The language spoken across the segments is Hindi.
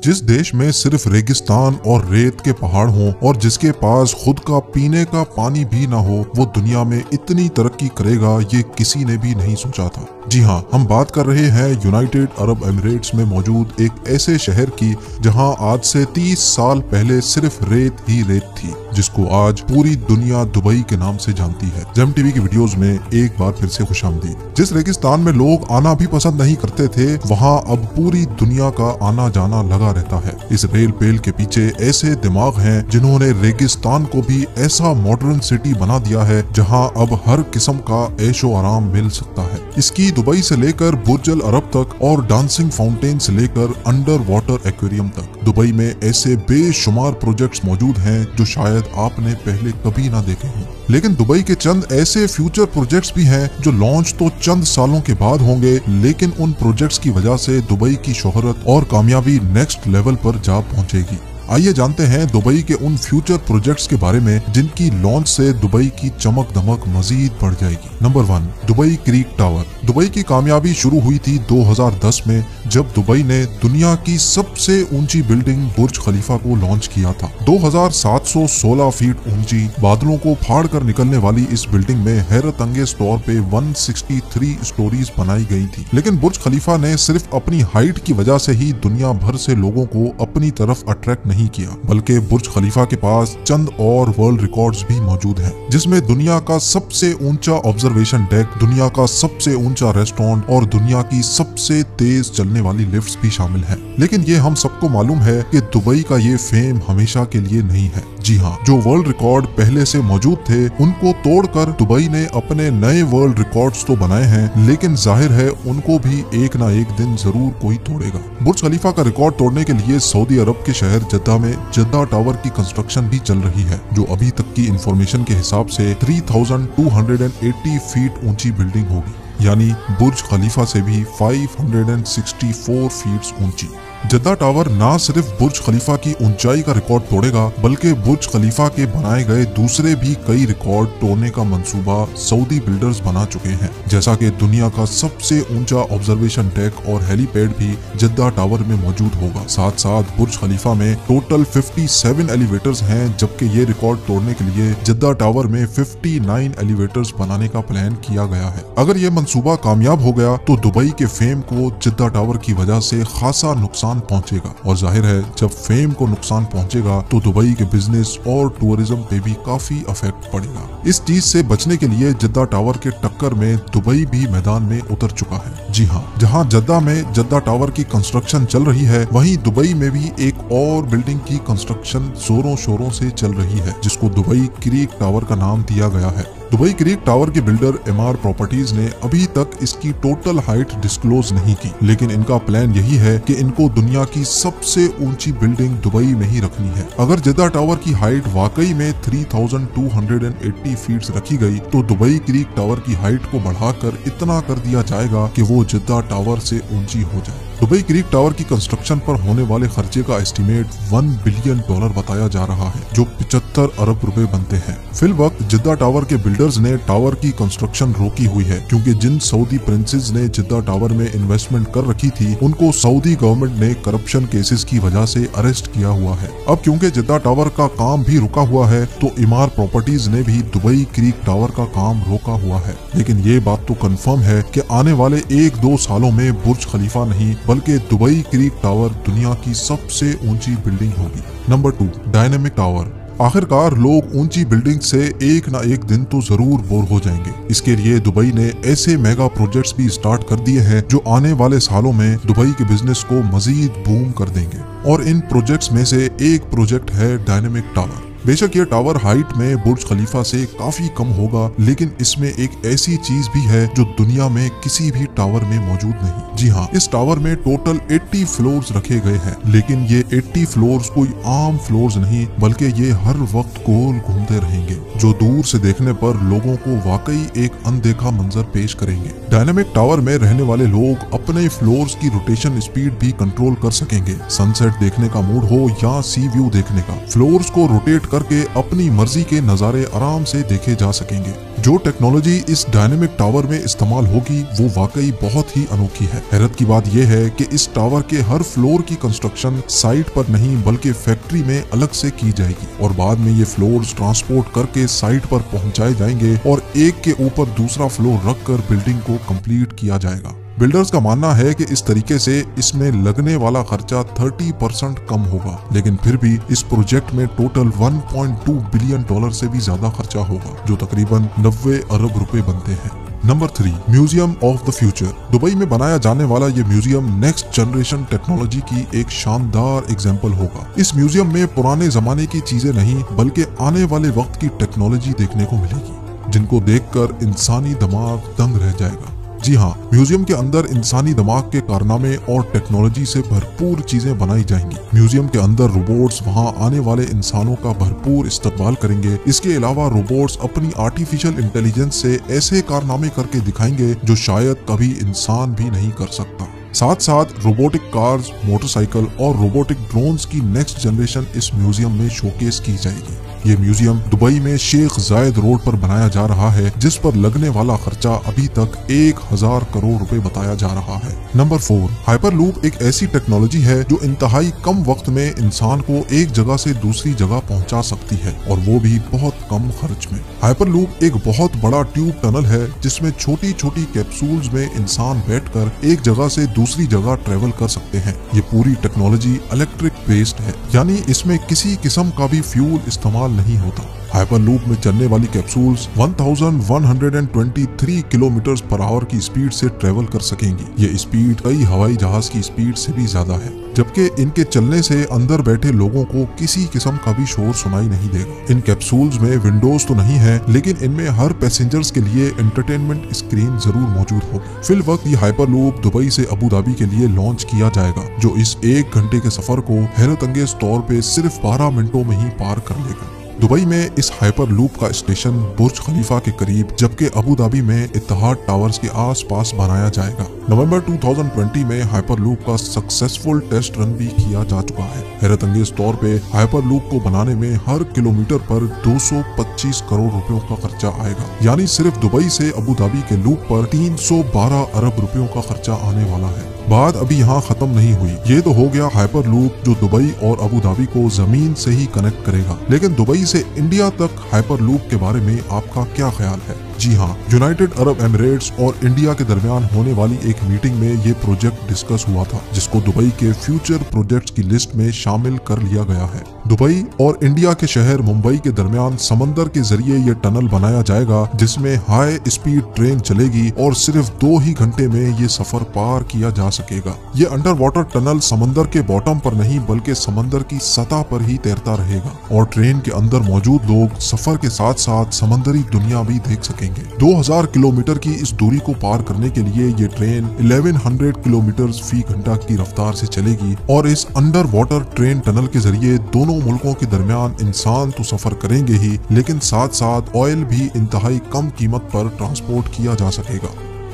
जिस देश में सिर्फ रेगिस्तान और रेत के पहाड़ हों और जिसके पास खुद का पीने का पानी भी ना हो, वो दुनिया में इतनी तरक्की करेगा ये किसी ने भी नहीं सोचा था। जी हाँ, हम बात कर रहे हैं यूनाइटेड अरब एमिरेट्स में मौजूद एक ऐसे शहर की जहां आज से 30 साल पहले सिर्फ रेत ही रेत थी, जिसको आज पूरी दुनिया दुबई के नाम से जानती है। जेम टीवी की वीडियोस में एक बार फिर से खुशामदीद। जिस रेगिस्तान में लोग आना भी पसंद नहीं करते थे, वहाँ अब पूरी दुनिया का आना जाना लगा रहता है। इस रेल पेल के पीछे ऐसे दिमाग हैं जिन्होंने रेगिस्तान को भी ऐसा मॉडर्न सिटी बना दिया है जहाँ अब हर किस्म का ऐशो आराम मिल सकता है। इसकी दुबई से लेकर बुर्ज अल अरब तक और डांसिंग फाउंटेन से लेकर अंडर वाटर एक्वेरियम तक दुबई में ऐसे बेशुमार प्रोजेक्ट्स मौजूद हैं जो शायद आपने पहले कभी ना देखे हों। लेकिन दुबई के चंद ऐसे फ्यूचर प्रोजेक्ट्स भी हैं जो लॉन्च तो चंद सालों के बाद होंगे, लेकिन उन प्रोजेक्ट्स की वजह से दुबई की शोहरत और कामयाबी नेक्स्ट लेवल पर जा पहुंचेगी। आइए जानते हैं दुबई के उन फ्यूचर प्रोजेक्ट्स के बारे में जिनकी लॉन्च से दुबई की चमक दमक मजीद बढ़ जाएगी। Number 1, Dubai creek tower. Dubai की कामयाबी शुरू हुई थी 2010 में, जब दुबई ने दुनिया की सबसे ऊंची बिल्डिंग बुर्ज खलीफा को लॉन्च किया था। 2716 फीट ऊंची, बादलों को फाड़ कर निकलने वाली इस बिल्डिंग में हैरत अंगेज तौर पे 163 स्टोरीज बनाई गई थी। लेकिन बुर्ज खलीफा ने सिर्फ अपनी हाइट की वजह से ही दुनिया भर से लोगों को अपनी तरफ अट्रैक्ट नहीं किया, बल्कि बुर्ज खलीफा के पास चंद और वर्ल्ड रिकॉर्ड्स भी मौजूद हैं, जिसमें दुनिया का सबसे ऊंचा ऑब्जर्वेशन डेक, दुनिया का सबसे ऊंचा रेस्टोरेंट और दुनिया की सबसे तेज चलने वाली लिफ्ट्स भी शामिल हैं। लेकिन ये हम सबको मालूम है कि दुबई का ये फेम हमेशा के लिए नहीं है। जी हाँ, जो वर्ल्ड रिकॉर्ड पहले से मौजूद थे उनको तोड़कर दुबई ने अपने नए वर्ल्ड रिकॉर्ड्स तो बनाए हैं, लेकिन जाहिर है उनको भी एक ना एक दिन जरूर कोई तोड़ेगा। बुर्ज खलीफा का रिकॉर्ड तोड़ने के लिए सऊदी अरब के शहर जद्दा में जद्दा टावर की कंस्ट्रक्शन भी चल रही है, जो अभी तक की इंफॉर्मेशन के हिसाब से 3280 फीट ऊंची बिल्डिंग होगी, यानी बुर्ज खलीफा से भी 564 फीट ऊंची। जद्दा टावर ना सिर्फ बुर्ज खलीफा की ऊंचाई का रिकॉर्ड तोड़ेगा, बल्कि बुर्ज खलीफा के बनाए गए दूसरे भी कई रिकॉर्ड तोड़ने का मंसूबा सऊदी बिल्डर्स बना चुके हैं, जैसा कि दुनिया का सबसे ऊंचा ऑब्जर्वेशन डेक और हेलीपैड भी जद्दा टावर में मौजूद होगा। साथ साथ बुर्ज खलीफा में टोटल 57 एलिवेटर्स हैं, जबकि ये रिकॉर्ड तोड़ने के लिए जद्दा टावर में 59 एलिवेटर्स बनाने का प्लान किया गया है। अगर ये मंसूबा कामयाब हो गया तो दुबई के फेम को जद्दा टावर की वजह से खासा नुकसान पहुंचेगा, और जाहिर है जब फेम को नुकसान पहुंचेगा तो दुबई के बिजनेस और टूरिज्म पे भी काफी इफेक्ट पड़ेगा। इस चीज से बचने के लिए जद्दा टावर के टक्कर में दुबई भी मैदान में उतर चुका है। जी हाँ, जहां जद्दा में जद्दा टावर की कंस्ट्रक्शन चल रही है, वहीं दुबई में भी एक और बिल्डिंग की कंस्ट्रक्शन जोरों शोरों से चल रही है, जिसको दुबई क्रीक टावर का नाम दिया गया है। दुबई क्रीक टावर के बिल्डर एमआर प्रॉपर्टीज ने अभी तक इसकी टोटल हाइट डिस्क्लोज नहीं की, लेकिन इनका प्लान यही है कि इनको दुनिया की सबसे ऊंची बिल्डिंग दुबई में ही रखनी है। अगर जद्दा टावर की हाइट वाकई में 3280 फीट रखी गई तो दुबई क्रीक टावर की हाइट को बढ़ाकर इतना कर दिया जाएगा कि वो जद्दा टावर से ऊंची हो जाए। दुबई क्रीक टावर की कंस्ट्रक्शन पर होने वाले खर्चे का एस्टिमेट $1 बिलियन बताया जा रहा है, जो 75 अरब रुपए बनते हैं। फिलवक्त जद्दा टावर के बिल्डर्स ने टावर की कंस्ट्रक्शन रोकी हुई है, क्योंकि जिन सऊदी प्रिंसेस ने जद्दा टावर में इन्वेस्टमेंट कर रखी थी उनको सऊदी गवर्नमेंट ने करप्शन केसेस की वजह से अरेस्ट किया हुआ है। अब क्योंकि जद्दा टावर का काम भी रुका हुआ है, तो एमआर प्रॉपर्टीज ने भी दुबई क्रीक टावर का काम रोका हुआ है। लेकिन ये बात तो कंफर्म है कि आने वाले 1-2 सालों में बुर्ज खलीफा नहीं बल्कि दुबई क्रीक टावर दुनिया की सबसे ऊंची बिल्डिंग होगी। Number 2, dynamic tower. आखिरकार लोग ऊंची बिल्डिंग से एक ना एक दिन तो जरूर बोर हो जाएंगे। इसके लिए दुबई ने ऐसे मेगा प्रोजेक्ट्स भी स्टार्ट कर दिए हैं जो आने वाले सालों में दुबई के बिजनेस को मजीद बूम कर देंगे, और इन प्रोजेक्ट्स में से एक प्रोजेक्ट है डायनेमिक टावर। बेशक ये टावर हाइट में बुर्ज खलीफा से काफी कम होगा, लेकिन इसमें एक ऐसी चीज भी है जो दुनिया में किसी भी टावर में मौजूद नहीं। जी हाँ, इस टावर में टोटल 80 फ्लोर्स रखे गए हैं, लेकिन ये 80 फ्लोर्स कोई आम फ्लोर्स नहीं, बल्कि ये हर वक्त गोल घूमते रहेंगे, जो दूर से देखने पर लोगों को वाकई एक अनदेखा मंजर पेश करेंगे। डायनेमिक टावर में रहने वाले लोग अपने फ्लोर्स की रोटेशन स्पीड भी कंट्रोल कर सकेंगे। सनसेट देखने का मूड हो या सी व्यू देखने का, फ्लोर्स को रोटेट करके अपनी मर्जी के नज़ारे आराम से देखे जा सकेंगे। जो टेक्नोलॉजी इस डायनेमिक टावर में इस्तेमाल होगी वो वाकई बहुत ही अनोखी है। हैरत की बात यह है कि इस टावर के हर फ्लोर की कंस्ट्रक्शन साइट पर नहीं बल्कि फैक्ट्री में अलग से की जाएगी और बाद में ये फ्लोर्स ट्रांसपोर्ट करके साइट पर पहुंचाए जाएंगे और एक के ऊपर दूसरा फ्लोर रखकर बिल्डिंग को कंप्लीट किया जाएगा। बिल्डर्स का मानना है कि इस तरीके से इसमें लगने वाला खर्चा 30% कम होगा, लेकिन फिर भी इस प्रोजेक्ट में टोटल 1.2 बिलियन डॉलर से भी ज्यादा खर्चा होगा, जो तकरीबन 90 अरब रुपए बनते हैं। Number 3, museum of the future. Dubai में बनाया जाने वाला ये म्यूजियम नेक्स्ट जनरेशन टेक्नोलॉजी की एक शानदार एग्जाम्पल होगा। इस म्यूजियम में पुराने जमाने की चीजें नहीं बल्कि आने वाले वक्त की टेक्नोलॉजी देखने को मिलेगी, जिनको देखकर इंसानी दिमाग दंग रह जाएगा। जी हाँ, म्यूजियम के अंदर इंसानी दिमाग के कारनामे और टेक्नोलॉजी से भरपूर चीजें बनाई जाएंगी। म्यूजियम के अंदर रोबोट्स वहाँ आने वाले इंसानों का भरपूर इस्तकबाल करेंगे। इसके अलावा रोबोट्स अपनी आर्टिफिशियल इंटेलिजेंस से ऐसे कारनामे करके दिखाएंगे जो शायद कभी इंसान भी नहीं कर सकता। साथ साथ रोबोटिक कार्स, मोटरसाइकिल और रोबोटिक ड्रोन्स की नेक्स्ट जनरेशन इस म्यूजियम में शोकेस की जाएगी। ये म्यूजियम दुबई में शेख जायद रोड पर बनाया जा रहा है, जिस पर लगने वाला खर्चा अभी तक 1000 करोड़ रुपए बताया जा रहा है। नंबर 4, हाइपरलूप एक ऐसी टेक्नोलॉजी है जो इंतहाई कम वक्त में इंसान को एक जगह से दूसरी जगह पहुंचा सकती है और वो भी बहुत कम खर्च में। हाइपरलूप एक बहुत बड़ा ट्यूब टनल है जिसमें छोटी छोटी कैप्सूल्स में इंसान बैठकर एक जगह से दूसरी जगह ट्रेवल कर सकते हैं। ये पूरी टेक्नोलॉजी इलेक्ट्रिक बेस्ड है, यानी इसमें किसी किस्म का भी फ्यूल इस्तेमाल नहीं होता। हाइपरलूप में चलने वाली कैप्सूल्स 1123 किलोमीटर पर आवर की स्पीड से ट्रेवल कर सकेंगी। ये स्पीड कई हवाई जहाज की स्पीड से भी ज्यादा है, जबकि इनके चलने से अंदर बैठे लोगों को किसी किस्म का भी शोर सुनाई नहीं देगा। इन कैप्सूल्स में विंडोज तो नहीं है, लेकिन इनमें हर पैसेंजर्स के लिए एंटरटेनमेंट स्क्रीन जरूर मौजूद होगी। फिल वक्त ये हाइपरलूप दुबई से अबू धाबी के लिए लॉन्च किया जाएगा, जो इस 1 घंटे के सफर को हैरत अंगेज तौर पे सिर्फ 12 मिनटों में ही पार कर लेगा। दुबई में इस हाइपरलूप का स्टेशन बुर्ज खलीफा के करीब, जबकि अबू धाबी में इत्तेहाद टावर्स के आसपास बनाया जाएगा। नवंबर 2020 में हाइपरलूप का सक्सेसफुल टेस्ट रन भी किया जा चुका है। हैरत अंगेज तौर पे हाइपरलूप को बनाने में हर किलोमीटर पर 225 करोड़ रुपयों का खर्चा आएगा, यानी सिर्फ दुबई से अबू धाबी के लूप पर 312 अरब रुपयों का खर्चा आने वाला है। बात अभी यहाँ खत्म नहीं हुई। ये तो हो गया हाइपरलूप जो दुबई और अबू धाबी को जमीन से ही कनेक्ट करेगा, लेकिन दुबई से इंडिया तक हाइपरलूप के बारे में आपका क्या ख्याल है? जी हाँ, यूनाइटेड अरब एमिरेट्स और इंडिया के दरमियान होने वाली एक मीटिंग में ये प्रोजेक्ट डिस्कस हुआ था, जिसको दुबई के फ्यूचर प्रोजेक्ट्स की लिस्ट में शामिल कर लिया गया है। दुबई और इंडिया के शहर मुंबई के दरमियान समंदर के जरिए ये टनल बनाया जाएगा, जिसमें हाई स्पीड ट्रेन चलेगी और सिर्फ 2 ही घंटे में ये सफर पार किया जा सकेगा। ये अंडर वाटर टनल समंदर के बॉटम पर नहीं बल्कि समंदर की सतह पर ही तैरता रहेगा और ट्रेन के अंदर मौजूद लोग सफर के साथ साथ समंदरी दुनिया भी देख सकेंगे। 2000 किलोमीटर की इस दूरी को पार करने के लिए ये ट्रेन 1100 किलोमीटर फी घंटा की रफ्तार से चलेगी और इस अंडर वाटर ट्रेन टनल के जरिए दोनों मुल्कों के दरमियान इंसान तो सफर करेंगे ही, लेकिन साथ साथ ऑयल भी इंतहाई कम कीमत पर ट्रांसपोर्ट किया जा सकेगा।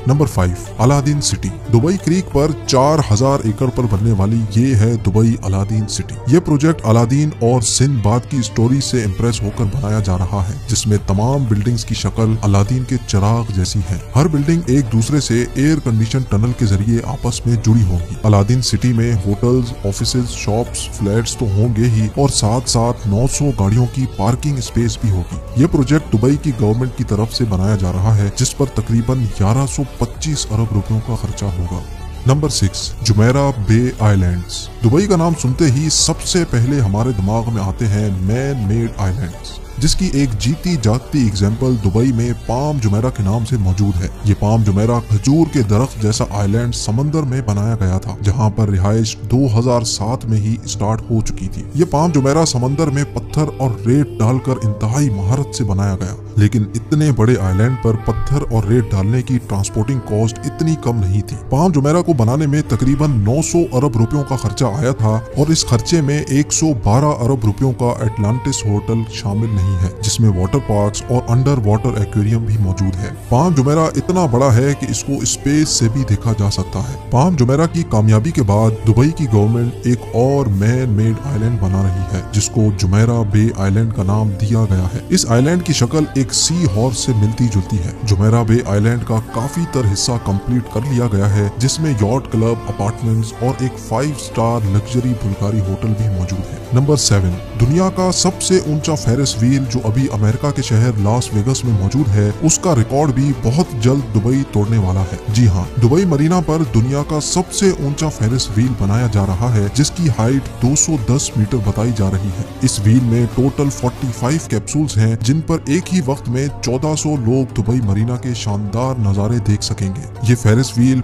Number 5, Aladdin city. Dubai creek पर 4000 एकड़ पर बनने वाली ये है दुबई अलादीन सिटी। ये प्रोजेक्ट अलादीन और सिंदबाद की स्टोरी से इम्प्रेस होकर बनाया जा रहा है, जिसमें तमाम बिल्डिंग्स की शक्ल अलादीन के चिराग जैसी है। हर बिल्डिंग एक दूसरे से एयर कंडीशन टनल के जरिए आपस में जुड़ी होगी। अलादीन सिटी में होटल्स, ऑफिसेज, शॉप्स, फ्लैट्स तो होंगे ही और साथ साथ 900 गाड़ियों की पार्किंग स्पेस भी होगी। ये प्रोजेक्ट दुबई की गवर्नमेंट की तरफ से बनाया जा रहा है, जिस पर तकरीबन 1125 अरब रुपयों का खर्चा होगा। नंबर 6, जुमेरा बे आइलैंड्स। दुबई का नाम सुनते ही सबसे पहले हमारे दिमाग में आते हैं मैन मेड आइलैंड्स, जिसकी एक जीती जागती एग्जाम्पल दुबई में पाम जुमेरा के नाम से मौजूद है। ये पाम जुमेरा खजूर के दरख्त जैसा आइलैंड समंदर में बनाया गया था, जहाँ पर रिहाइश 2007 में ही स्टार्ट हो चुकी थी। ये पाम जुमेरा समंदर में पत्थर और रेत डालकर इंतहाई महारत से बनाया गया, लेकिन इतने बड़े आइलैंड पर पत्थर और रेत डालने की ट्रांसपोर्टिंग कॉस्ट इतनी कम नहीं थी। पाम जुमेरा को बनाने में तकरीबन 900 अरब रुपयों का खर्चा आया था और इस खर्चे में 112 अरब रुपयों का एटलांटिस होटल शामिल नहीं है, जिसमें वाटर पार्क्स और अंडर वाटर एक्वेरियम भी मौजूद है। पाम जुमेरा इतना बड़ा है कि इसको स्पेस से भी देखा जा सकता है। पाम जुमेरा की कामयाबी के बाद दुबई की गवर्नमेंट एक और मैन मेड आइलैंड बना रही है, जिसको जुमेरा बे आइलैंड का नाम दिया गया है। इस आइलैंड की शक्ल एक एक सी हॉर्स से मिलती जुलती है। जुमेरा बे आइलैंड का काफी तर हिस्सा कंप्लीट कर लिया गया है, जिसमें यॉट क्लब, अपार्टमेंट्स और एक 5 स्टार लग्जरी बुल्गारी होटल भी मौजूद है। नंबर 7, दुनिया का सबसे ऊंचा फेरिस व्हील जो अभी अमेरिका के शहर लास वेगस में मौजूद है, उसका रिकॉर्ड भी बहुत जल्द दुबई तोड़ने वाला है। जी हाँ, दुबई मरीना पर दुनिया का सबसे ऊंचा फेरिस व्हील बनाया जा रहा है, जिसकी हाइट 210 मीटर बताई जा रही है। इस व्हील में टोटल 45 कैप्सूल्स हैं, जिन पर एक ही वक्त में 1400 लोग दुबई मरीना के शानदार नजारे देख सकेंगे। ये फेरिस व्हील